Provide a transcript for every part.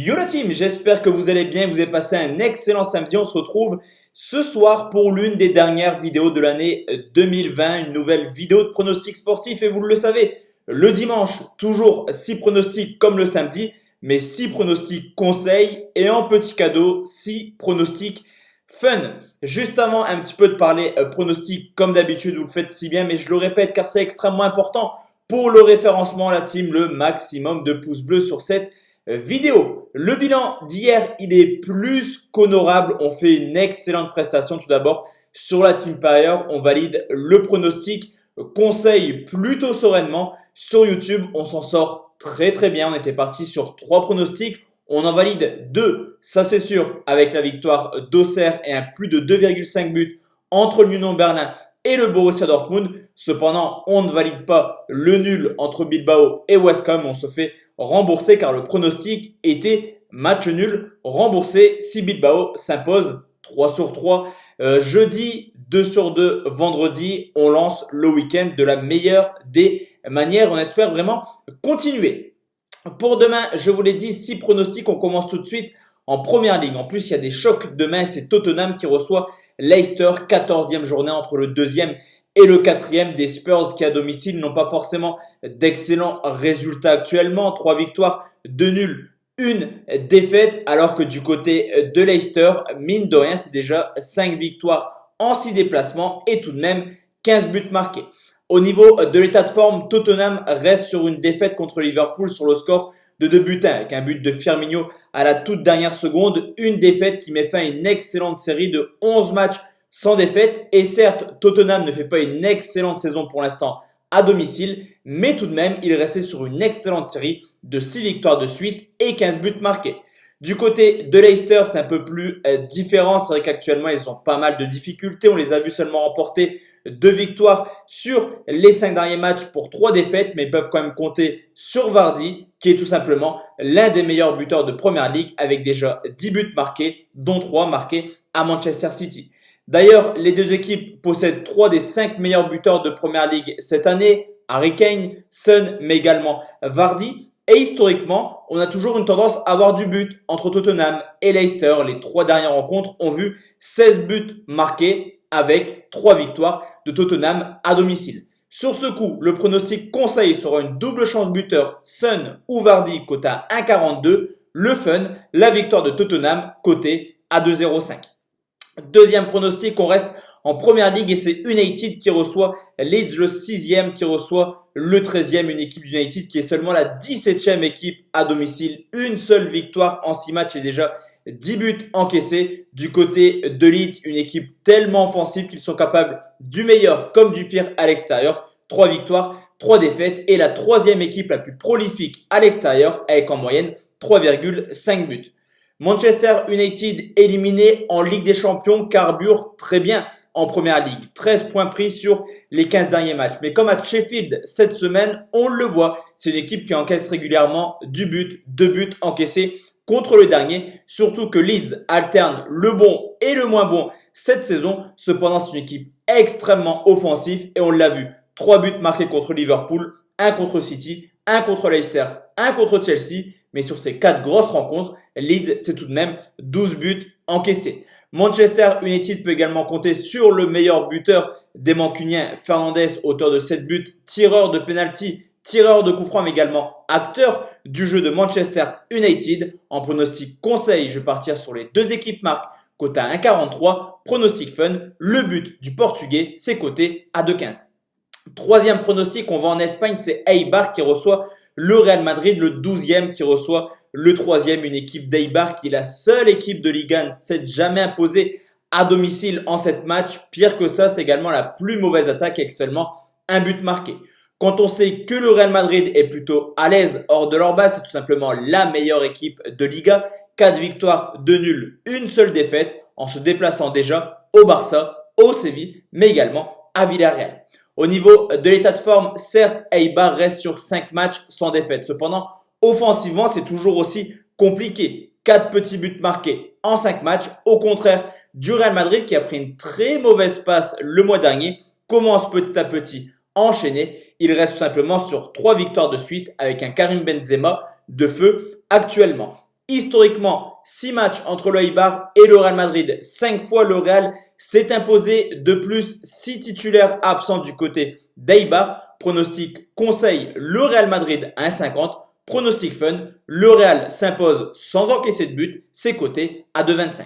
Yo la team, j'espère que vous allez bien, vous avez passé un excellent samedi. On se retrouve ce soir pour l'une des dernières vidéos de l'année 2020, une nouvelle vidéo de pronostics sportifs. Et vous le savez, le dimanche, toujours 6 pronostics comme le samedi, mais 6 pronostics conseils et en petit cadeau, 6 pronostics fun. Juste avant un petit peu de parler pronostics, comme d'habitude, vous le faites si bien, mais je le répète car c'est extrêmement important pour le référencement, la team, le maximum de pouces bleus sur cette vidéo. Le bilan d'hier, il est plus qu'honorable. On fait une excellente prestation tout d'abord sur la Teamfire. On valide le pronostic conseil plutôt sereinement. Sur YouTube, on s'en sort très bien. On était parti sur 3 pronostics. On en valide 2, ça c'est sûr, avec la victoire d'Auxerre et un plus de 2,5 buts entre l'Union Berlin et le Borussia Dortmund. Cependant, on ne valide pas le nul entre Bilbao et West Ham. On se fait rembourser car le pronostic était match nul remboursé si Bilbao s'impose 3 sur 3. Jeudi, 2 sur 2, vendredi, on lance le week-end de la meilleure des manières. On espère vraiment continuer. Pour demain, je vous l'ai dit, 6 pronostics. On commence tout de suite en première ligue. En plus, il y a des chocs demain. C'est Tottenham qui reçoit Leicester, 14e journée entre le 2e et le 4e. Des Spurs qui à domicile n'ont pas forcément d'excellents résultats actuellement. 3 victoires, 2 nuls, 1 défaite. Alors que du côté de Leicester, mine de rien, c'est déjà 5 victoires en 6 déplacements et tout de même 15 buts marqués. Au niveau de l'état de forme, Tottenham reste sur une défaite contre Liverpool sur le score de 2 buts 1 avec un but de Firmino à la toute dernière seconde. Une défaite qui met fin à une excellente série de 11 matchs sans défaite. Et certes, Tottenham ne fait pas une excellente saison pour l'instant à domicile, mais tout de même, il restait sur une excellente série de 6 victoires de suite et 15 buts marqués. Du côté de Leicester, c'est un peu plus différent. C'est vrai qu'actuellement, ils ont pas mal de difficultés. On les a vus seulement remporter 2 victoires sur les 5 derniers matchs pour 3 défaites, mais ils peuvent quand même compter sur Vardy, qui est tout simplement l'un des meilleurs buteurs de Première Ligue avec déjà 10 buts marqués, dont 3 marqués à Manchester City. D'ailleurs, les deux équipes possèdent 3 des 5 meilleurs buteurs de Première Ligue cette année, Harry Kane, Son, mais également Vardy. Et historiquement, on a toujours une tendance à avoir du but entre Tottenham et Leicester. Les 3 dernières rencontres ont vu 16 buts marqués avec 3 victoires de Tottenham à domicile. Sur ce coup, le pronostic conseil sera une double chance buteur Son ou Vardy coté à 1,42. Le fun, la victoire de Tottenham coté à 2,05. Deuxième pronostic, on reste en première ligue et c'est United qui reçoit Leeds, le 6e qui reçoit le 13e. Une équipe d'United qui est seulement la 17e équipe à domicile. Une seule victoire en 6 matchs et déjà 10 buts encaissés. Du côté de Leeds, une équipe tellement offensive qu'ils sont capables du meilleur comme du pire à l'extérieur. 3 victoires, 3 défaites et la 3e équipe la plus prolifique à l'extérieur avec en moyenne 3,5 buts. Manchester United éliminé en Ligue des Champions carbure très bien en Première Ligue. 13 points pris sur les 15 derniers matchs. Mais comme à Sheffield cette semaine, on le voit, c'est une équipe qui encaisse régulièrement du but, 2 buts encaissés contre le dernier. Surtout que Leeds alterne le bon et le moins bon cette saison. Cependant, c'est une équipe extrêmement offensive et on l'a vu. 3 buts marqués contre Liverpool, 1 contre City, 1 contre Leicester, 1 contre Chelsea. Mais sur ces 4 grosses rencontres, Leeds, c'est tout de même 12 buts encaissés. Manchester United peut également compter sur le meilleur buteur des Mancuniens, Fernandes, auteur de 7 buts, tireur de penalty, tireur de coup franc, mais également acteur du jeu de Manchester United. En pronostic conseil, je vais partir sur les 2 équipes marques, coté à 1,43. Pronostic fun, le but du Portugais, c'est coté à 2,15. Troisième pronostic, on va en Espagne, c'est Eibar qui reçoit le Real Madrid, le 12e qui reçoit le 3e, une équipe d'Eibar qui est la seule équipe de Ligue 1 ne s'est jamais imposée à domicile en 7 matchs. Pire que ça, c'est également la plus mauvaise attaque avec seulement 1 but marqué. Quand on sait que le Real Madrid est plutôt à l'aise hors de leur base, c'est tout simplement la meilleure équipe de Liga. 4 victoires, 2 nuls, une seule défaite en se déplaçant déjà au Barça, au Séville, mais également à Villarreal. Au niveau de l'état de forme, certes, Eibar reste sur 5 matchs sans défaite. Cependant, offensivement, c'est toujours aussi compliqué. 4 petits buts marqués en 5 matchs. Au contraire du Real Madrid qui a pris une très mauvaise passe le mois dernier, commence petit à petit à enchaîner. Il reste tout simplement sur 3 victoires de suite avec un Karim Benzema de feu actuellement. Historiquement, 6 matchs entre le Eibar et le Real Madrid. 5 fois le Real s'est imposé. De plus, 6 titulaires absents du côté d'Eibar. Pronostic conseil, le Real Madrid à 1,50. Pronostic fun, le Real s'impose sans encaisser de but. C'est coté à 2,25.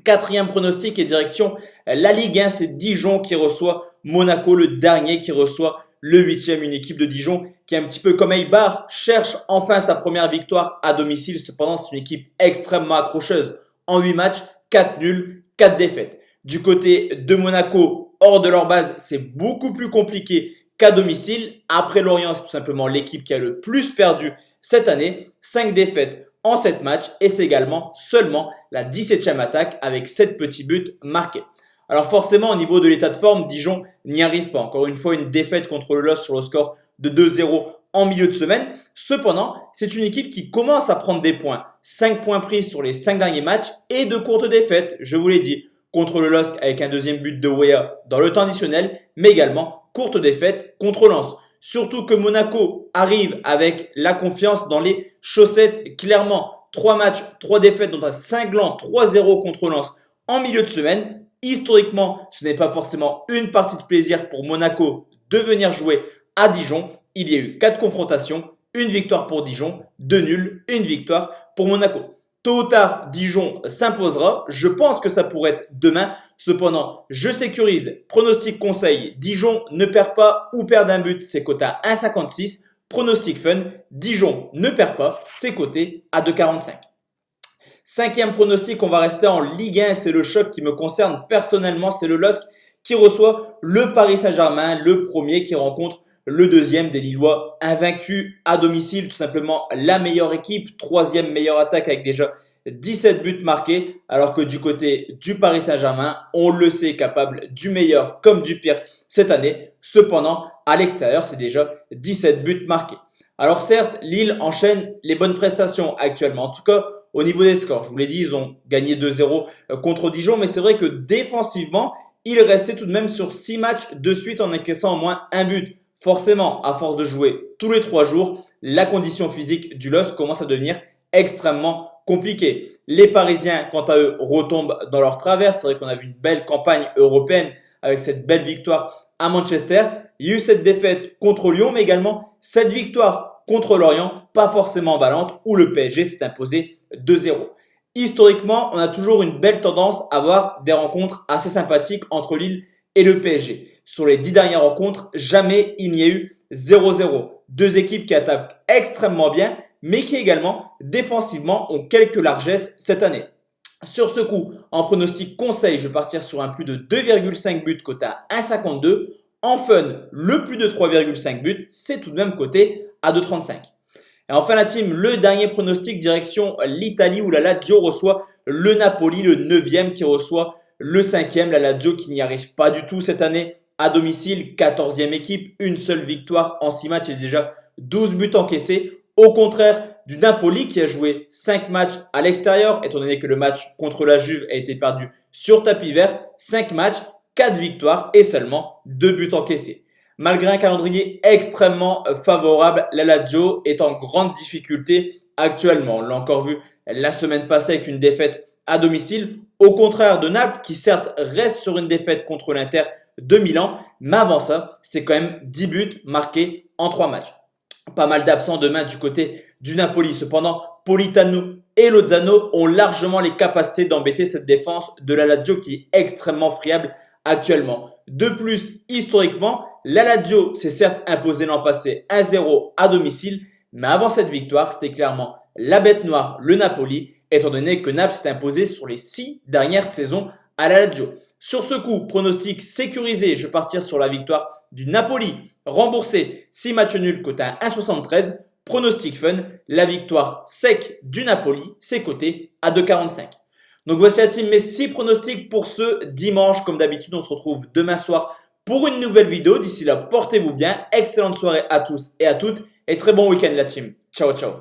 Quatrième pronostic et direction la Ligue 1, c'est Dijon qui reçoit Monaco, le dernier qui reçoit le 8e, une équipe de Dijon qui, un petit peu comme Eibar, cherche enfin sa première victoire à domicile. Cependant, c'est une équipe extrêmement accrocheuse. En 8 matchs, 4 nuls, 4 défaites. Du côté de Monaco, hors de leur base, c'est beaucoup plus compliqué qu'à domicile. Après Lorient, c'est tout simplement l'équipe qui a le plus perdu cette année. 5 défaites en 7 matchs et c'est également seulement la 17e attaque avec 7 petits buts marqués. Alors forcément, au niveau de l'état de forme, Dijon n'y arrive pas. Encore une fois, une défaite contre le LOSC sur le score de 2-0 en milieu de semaine. Cependant, c'est une équipe qui commence à prendre des points. 5 points pris sur les 5 derniers matchs et de courtes défaites, je vous l'ai dit. Contre le LOSC avec un deuxième but de Weah dans le temps additionnel, mais également courte défaite contre Lens. Surtout que Monaco arrive avec la confiance dans les chaussettes. Clairement, 3 matchs, 3 défaites, dont un cinglant 3-0 contre Lens en milieu de semaine. Historiquement, ce n'est pas forcément une partie de plaisir pour Monaco de venir jouer à Dijon. Il y a eu 4 confrontations, une victoire pour Dijon, 2 nuls, une victoire pour Monaco. Tôt ou tard, Dijon s'imposera. Je pense que ça pourrait être demain. Cependant, je sécurise. Pronostic conseil, Dijon ne perd pas ou perd d'un but, c'est coté à 1,56. Pronostic fun, Dijon ne perd pas, c'est coté à 2,45. Cinquième pronostic, on va rester en Ligue 1. C'est le choc qui me concerne personnellement. C'est le LOSC qui reçoit le Paris Saint-Germain, le premier qui rencontre le deuxième des Lillois invaincus à domicile. Tout simplement la meilleure équipe, troisième meilleure attaque avec déjà 17 buts marqués. Alors que du côté du Paris Saint-Germain, on le sait, capable du meilleur comme du pire cette année. Cependant, à l'extérieur, c'est déjà 17 buts marqués. Alors certes, Lille enchaîne les bonnes prestations actuellement. En tout cas, au niveau des scores, je vous l'ai dit, ils ont gagné 2-0 contre Dijon. Mais c'est vrai que défensivement, ils restaient tout de même sur 6 matchs de suite en encaissant au moins un but. Forcément, à force de jouer tous les 3 jours, la condition physique du LOSC commence à devenir extrêmement compliquée. Les Parisiens, quant à eux, retombent dans leur travers. C'est vrai qu'on a vu une belle campagne européenne avec cette belle victoire à Manchester. Il y a eu cette défaite contre Lyon, mais également cette victoire contre Lorient, pas forcément emballante, où le PSG s'est imposé 2-0. Historiquement, on a toujours une belle tendance à avoir des rencontres assez sympathiques entre Lille et le PSG. Sur les 10 dernières rencontres, jamais il n'y a eu 0-0. Deux équipes qui attaquent extrêmement bien, mais qui également, défensivement, ont quelques largesses cette année. Sur ce coup, en pronostic conseil, je vais partir sur un plus de 2,5 buts coté à 1,52. En fun, le plus de 3,5 buts, c'est tout de même coté à 2,35. Et enfin la team, le dernier pronostic direction l'Italie où la Lazio reçoit le Napoli, le 9e qui reçoit le 5e. La Lazio qui n'y arrive pas du tout cette année à domicile, 14e équipe, une seule victoire en 6 matchs et déjà 12 buts encaissés. Au contraire du Napoli qui a joué 5 matchs à l'extérieur, étant donné que le match contre la Juve a été perdu sur tapis vert. 5 matchs, 4 victoires et seulement 2 buts encaissés. Malgré un calendrier extrêmement favorable, la Lazio est en grande difficulté actuellement. On l'a encore vu la semaine passée avec une défaite à domicile. Au contraire de Naples qui certes reste sur une défaite contre l'Inter de Milan. Mais avant ça, c'est quand même 10 buts marqués en 3 matchs. Pas mal d'absents demain du côté du Napoli. Cependant, Politano et Lozano ont largement les capacités d'embêter cette défense de la Lazio qui est extrêmement friable actuellement. De plus, historiquement, la Lazio s'est certes imposée l'an passé 1-0 à domicile, mais avant cette victoire, c'était clairement la bête noire, le Napoli, étant donné que Naples s'est imposé sur les 6 dernières saisons à la Lazio. Sur ce coup, pronostic sécurisé, je vais partir sur la victoire du Napoli, remboursé 6 matchs nuls coté à 1,73. Pronostic fun, la victoire sec du Napoli, c'est coté à 2,45. Donc voici la team, mes 6 pronostics pour ce dimanche. Comme d'habitude, on se retrouve demain soir pour une nouvelle vidéo. D'ici là, portez-vous bien. Excellente soirée à tous et à toutes. Et très bon week-end la team. Ciao, ciao.